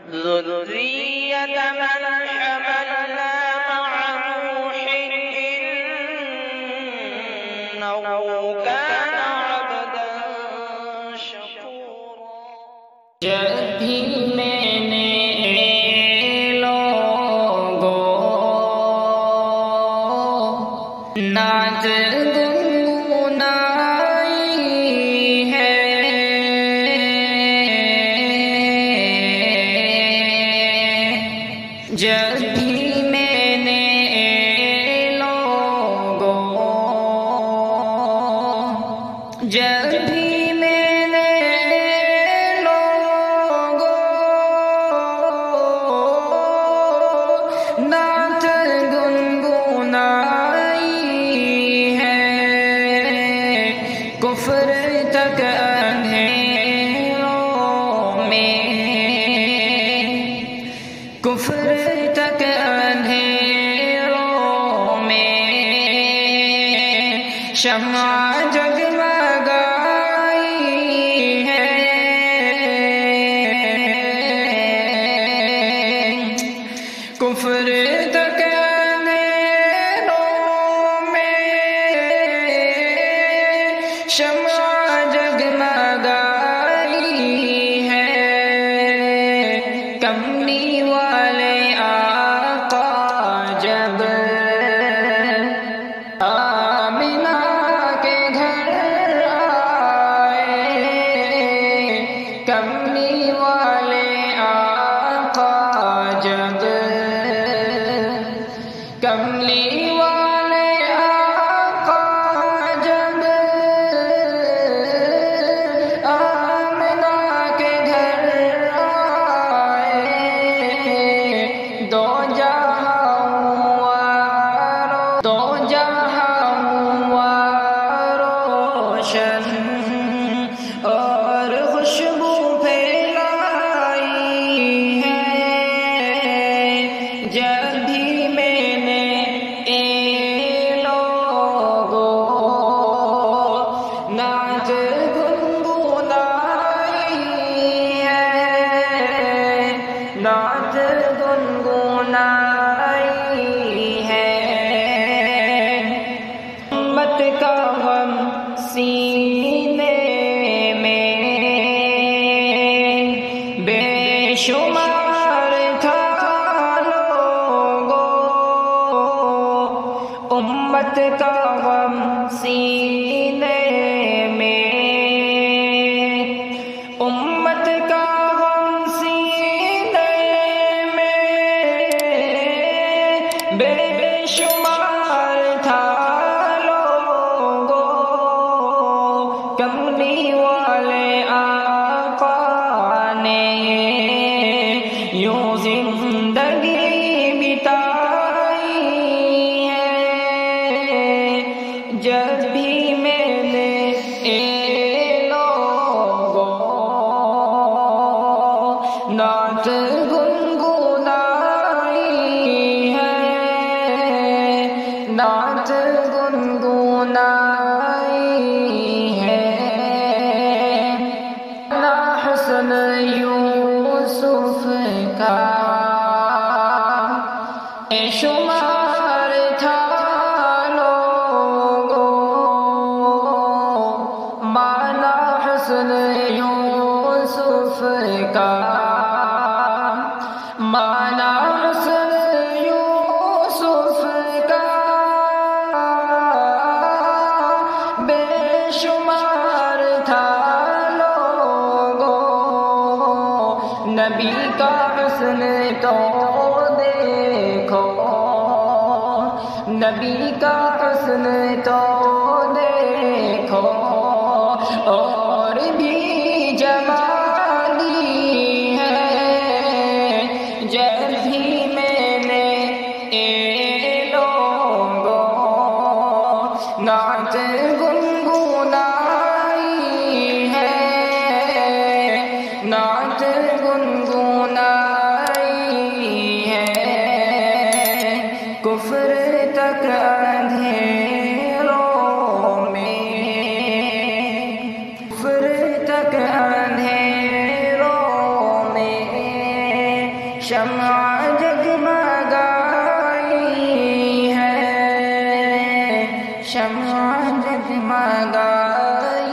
ذرية من حملنا مع نوح إنه كان عبدا شكورا. جب بھی میں نے لوگوں نعت گنگنائی ہے، جب بھی میں نے لوگوں، جب بھی میں نے نعت گنگنائی ہے، کفر تک اندھیروں میں، کفر تک اندھیروں میں شمع جگمگائی ہے، کفر تک اندھیروں میں شمع جگمگائی ہے، کملی والے آقا جب آمنہ کے گھر آئے، کملی والے آقا جب، کملی والے آقا جب آمنہ کے گھر آئے، دو جہاں ہوا روشن اور خوشبو پھیلائی ہے، جب بھی میں نے لوگوں نعت گنگنائی ہے، نعت گنگنائی ہے، امت کا غم سینے میں بے شمار تھا لوگوں، امت کا غم سینے میں، امت کا غم سینے میں بے شمار تھا لوگوں، کملی والے آقا نے یوں زندگی بتائی ہے، جب بھی میں نے لوگوں نعت گنگنائی ہے، نعت گنگنائی ہے، نا حسن یوسف کا بے شمار تھا لوگوں، مانا حسن یوسف کا، مانا حسن یوسف کا بے شمار تھا لوگوں، نبی کا حسن تو دیکھو، نبی کا حسن تو دیکھو، اور بھی جمالی ہے، جب بھی میں نے لوگوں نعت گنگنائی ہے، نعت گنگنائی ہے، کفر تک اندھیروں میں، کفر تک اندھیروں شمع جگمگائی ہے، شمع جگمگائی